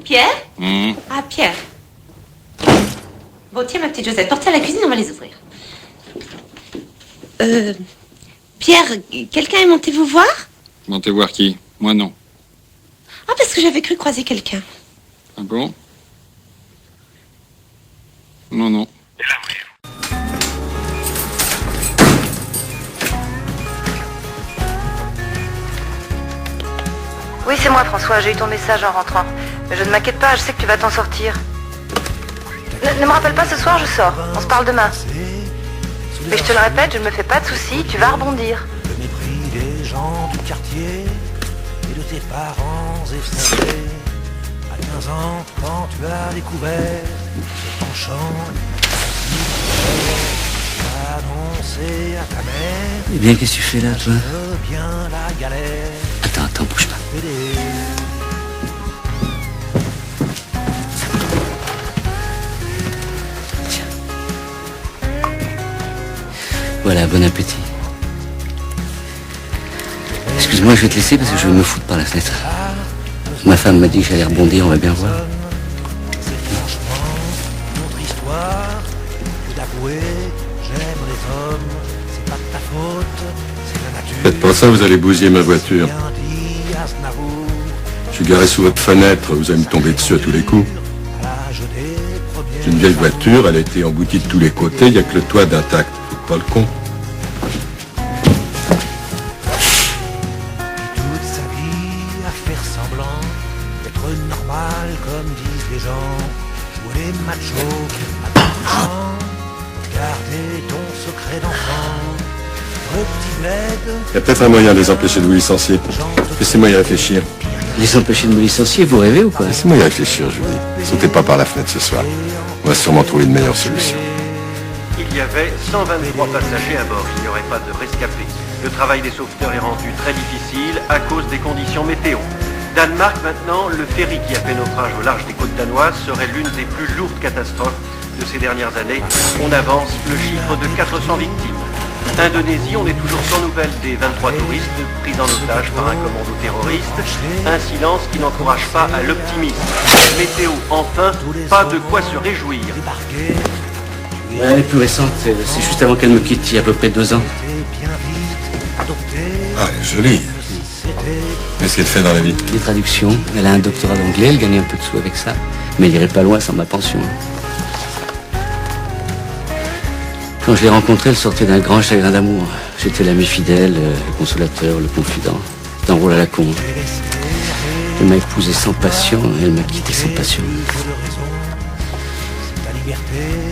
Pierre? Ah, Pierre. Bon, tiens, ma petite Josette, portez à la cuisine, on va les ouvrir. Pierre, quelqu'un est monté vous voir? Monté voir qui? Moi, non. Ah, parce que j'avais cru croiser quelqu'un. Ah bon? Non, non. Oui, c'est moi, François. J'ai eu ton message en rentrant. Mais je ne m'inquiète pas, je sais que tu vas t'en sortir. Ne me rappelle pas ce soir, je sors. On se parle demain. Mais je te le répète, je ne me fais pas de soucis, tu vas rebondir. Le mépris des gens du quartier et de tes parents effondrés. À 15 ans, quand tu as découvert ton chant, annoncer à ta mère. Eh bien, qu'est-ce que tu fais là, toi? Bien la galère. Attends, bouge pas. Tiens. Voilà, bon appétit. Excuse-moi, je vais te laisser parce que je vais me foutre par la fenêtre. Ma femme m'a dit que j'allais rebondir, on va bien voir. C'est franchement notre histoire. Tout d'avouer, j'aime les hommes. C'est pas de ta faute, c'est la nature. Faites pas ça, vous allez bousiller ma voiture. Je suis garé sous votre fenêtre, vous allez me tomber dessus à tous les coups. C'est une vieille voiture, elle a été emboutie de tous les côtés, il n'y a que le toit d'intact. Faites pas le con. Toute sa vie à faire semblant d'être normal comme disent les gens. Jouer les machos à tout champ. Garder ton secret d'enfant. Petit bled. Il y a peut-être un moyen de les empêcher de vous licencier. Laissez-moi y réfléchir. Les empêcher de me licencier, vous rêvez ou quoi? Laissez-moi y réfléchir, je vous dis. Sautez pas par la fenêtre ce soir. On va sûrement trouver une meilleure solution. Il y avait 123 passagers à bord. Il n'y aurait pas de rescapés. Le travail des sauveteurs est rendu très difficile à cause des conditions météo. Danemark maintenant, le ferry qui a fait naufrage au large des côtes danoises serait l'une des plus lourdes catastrophes de ces dernières années. On avance le chiffre de 400 victimes. Indonésie, on est toujours sans nouvelles des 23 touristes pris en otage par un commando terroriste. Un silence qui n'encourage pas à l'optimisme. Météo, enfin, pas de quoi se réjouir. Elle est plus récente, c'est juste avant qu'elle me quitte, il y a à peu près 2 ans. Ah, elle est jolie. Qu'est-ce qu'elle fait dans la vie? Des traductions, elle a un doctorat d'anglais, elle gagne un peu de sous avec ça. Mais elle irait pas loin sans ma pension. Quand je l'ai rencontrée, elle sortait d'un grand chagrin d'amour. J'étais l'ami fidèle, le consolateur, le confident. C'est un rôle à la con. Elle m'a épousé sans passion, et elle m'a quitté sans passion.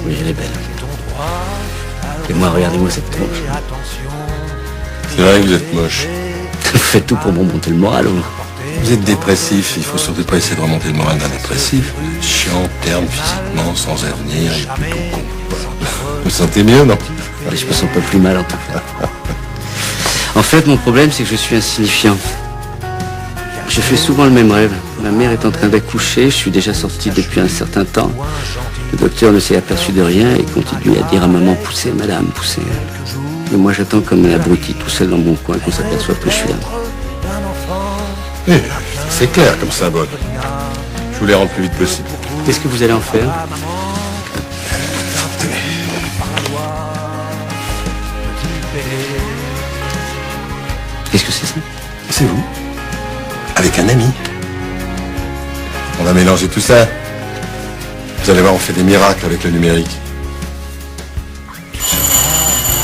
Oui, elle est belle. Et moi, regardez-moi cette tronche. C'est vrai que vous êtes moche. Vous faites tout pour me remonter le moral, ou? Vous êtes dépressif, il faut surtout pas essayer de remonter le moral d'un dépressif. Chiant, terne, physiquement, sans avenir, et plutôt con. Vous vous sentez mieux, non? Je me sens pas plus mal en tout cas. En fait, mon problème, c'est que je suis insignifiant. Je fais souvent le même rêve. Ma mère est en train d'accoucher, je suis déjà sorti depuis un certain temps. Le docteur ne s'est aperçu de rien et continue à dire à maman, poussez, madame, poussez. Et moi, j'attends comme un abruti tout seul dans mon coin qu'on s'aperçoit que je suis là. Oui, c'est clair comme symbole. Je voulais rendre le plus vite possible. Qu'est-ce que vous allez en faire? Qu'est-ce que c'est ça? C'est vous. Avec un ami. On a mélangé tout ça. Vous allez voir, on fait des miracles avec le numérique.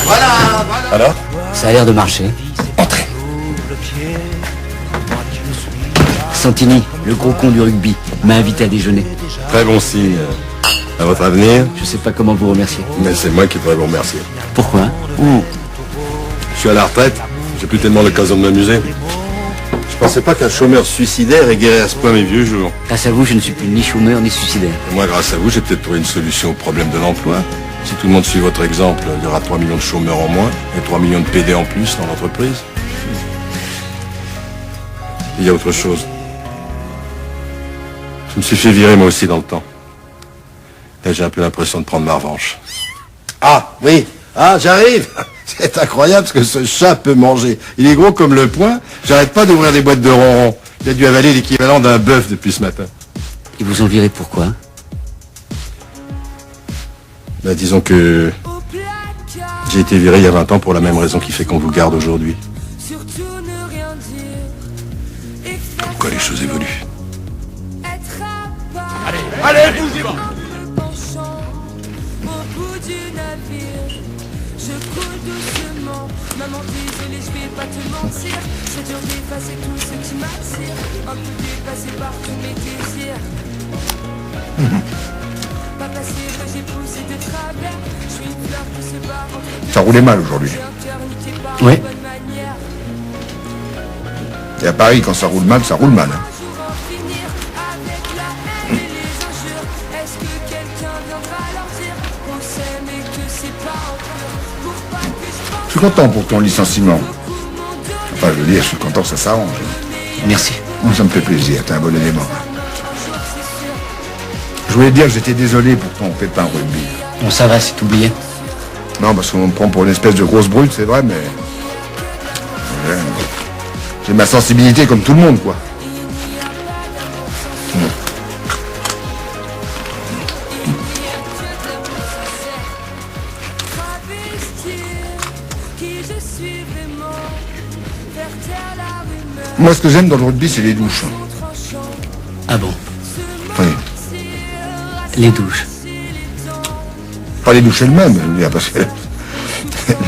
Voilà. Alors? Ça a l'air de marcher. Entrez. Santini, le gros con du rugby, m'a invité à déjeuner. Très bon signe. À votre avenir. Je sais pas comment vous remercier. Mais c'est moi qui pourrais vous remercier. Pourquoi? Je suis à la retraite. J'ai plus tellement l'occasion de m'amuser. Je pensais pas qu'un chômeur suicidaire ait guéri à ce point mes vieux jours. Grâce à vous, je ne suis plus ni chômeur ni suicidaire. Et moi, grâce à vous, j'ai peut-être trouvé une solution au problème de l'emploi. Si tout le monde suit votre exemple, il y aura 3 millions de chômeurs en moins et 3 millions de PD en plus dans l'entreprise. Il y a autre chose. Je me suis fait virer moi aussi dans le temps. Et j'ai un peu l'impression de prendre ma revanche. Ah, oui. Ah, j'arrive. C'est incroyable ce que ce chat peut manger. Il est gros comme le poing. J'arrête pas d'ouvrir des boîtes de ronron. Il a dû avaler l'équivalent d'un bœuf depuis ce matin. Ils vous ont viré pourquoi? Bah, disons que j'ai été viré il y a 20 ans pour la même raison qui fait qu'on vous garde aujourd'hui. Comme quoi les choses évoluent. Allez, bougez-moi! Maman, désolé, je vais pas te mentir. C'est dur d'effacer tout ce qui m'attire. Un peu dépassé par tous mes désirs. Pas passé, j'ai poussé de travers. Je suis une fleur qui se bat entre deux. Ça roulait mal aujourd'hui. Ouais. Et à Paris, quand ça roule mal, ça roule mal. Hein. Je suis content pour ton licenciement. Enfin, je veux dire, je suis content que ça s'arrange. Merci. Bon, ça me fait plaisir, t'es un bon élément. Je voulais te dire que j'étais désolé pour ton pépin rugby. Bon, ça va, c'est oublié. Non, parce qu'on me prend pour une espèce de grosse brute, c'est vrai, mais... J'ai ma sensibilité comme tout le monde, quoi. Moi, ce que j'aime dans le rugby, c'est les douches. Ah bon? Oui. Les douches. Pas les douches elles-mêmes, je veux dire, parce que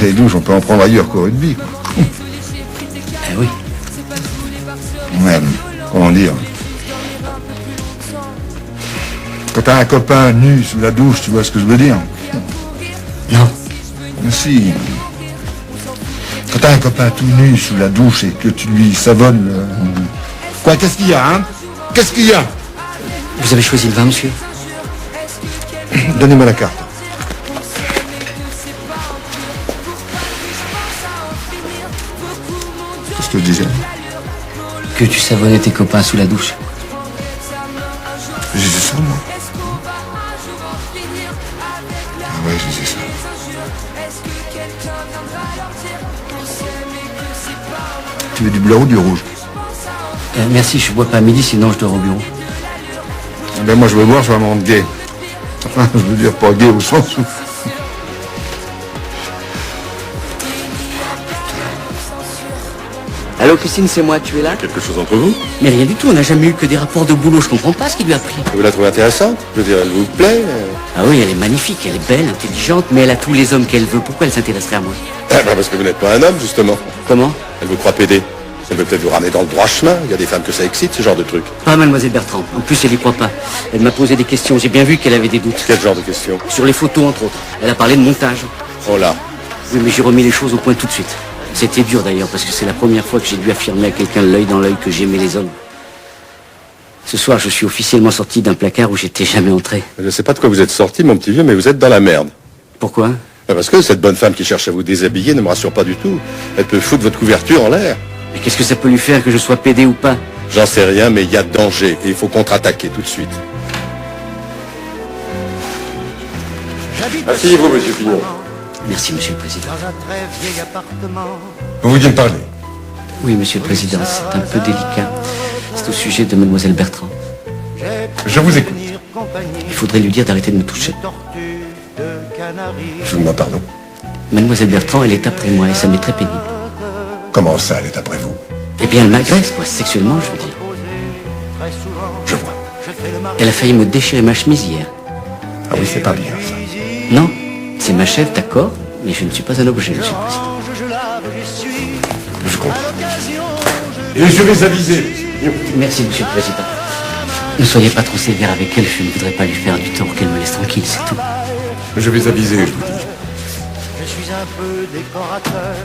les douches, on peut en prendre ailleurs qu'au rugby. Quoi. Eh oui. Ouais, comment dire? Quand t'as un copain nu sous la douche, tu vois ce que je veux dire? Non. Mais si. Quand t'as un copain tout nu sous la douche et que tu lui savonnes... Quoi, qu'est-ce qu'il y a, hein? Qu'est-ce qu'il y a? Vous avez choisi le vin, monsieur? Donnez-moi la carte. Qu'est-ce que je disais? Que tu savonnais tes copains sous la douche. Je disais ça, moi. Ah ouais, je disais ça. Tu veux du bleu ou du rouge? Merci, je bois pas à midi, sinon je dors au bureau. Eh ben moi, je veux boire, je vais me rendre gay. Enfin, je veux dire pas gay au sens où... Allô Christine, c'est moi, tu es là? Quelque chose entre vous? Mais rien du tout, on n'a jamais eu que des rapports de boulot, je comprends pas ce qu'il lui a pris. Vous la trouvez intéressante? Je veux dire, elle vous plaît? Ah oui, elle est magnifique, elle est belle, intelligente, mais elle a tous les hommes qu'elle veut, pourquoi elle s'intéresserait à moi? Ah bah parce que vous n'êtes pas un homme, justement. Comment? Elle vous croit pédé. Elle veut peut-être vous ramener dans le droit chemin. Il y a des femmes que ça excite, ce genre de truc. Pas mademoiselle Bertrand, en plus elle y croit pas. Elle m'a posé des questions, j'ai bien vu qu'elle avait des doutes. Quel genre de questions? Sur les photos entre autres, elle a parlé de montage. Oh là. Oui, mais j'ai remis les choses au point tout de suite. C'était dur d'ailleurs, parce que c'est la première fois que j'ai dû affirmer à quelqu'un l'œil dans l'œil que j'aimais les hommes. Ce soir, je suis officiellement sorti d'un placard où j'étais jamais entré. Je ne sais pas de quoi vous êtes sorti, mon petit vieux, mais vous êtes dans la merde. Pourquoi? Parce que cette bonne femme qui cherche à vous déshabiller ne me rassure pas du tout. Elle peut foutre votre couverture en l'air. Mais qu'est-ce que ça peut lui faire que je sois pédé ou pas? J'en sais rien, mais il y a danger et il faut contre-attaquer tout de suite. Asseyez-vous, monsieur Pignon. Merci, monsieur le président. Dans un très vieil appartement. Vous vouliez me parler? Oui, monsieur le président, c'est un peu délicat. C'est au sujet de mademoiselle Bertrand. Je vous écoute. Il faudrait lui dire d'arrêter de me toucher. Je vous demande pardon. Mademoiselle Bertrand, elle est après moi et ça m'est très pénible. Comment ça, elle est après vous? Eh bien, elle m'agresse, quoi, sexuellement, je veux dire. Je vois. Elle a failli me déchirer ma chemise hier. Ah oui, c'est pas bien, ça. Non, c'est ma chef, d'accord, mais je ne suis pas un objet, monsieur le président. Je comprends. Et je vais aviser. Merci, monsieur le président. Ne soyez pas trop sévère avec elle, je ne voudrais pas lui faire du tort, qu'elle me laisse tranquille, c'est tout. Je vais aviser, je vous dis. Je suis un peu décorateur.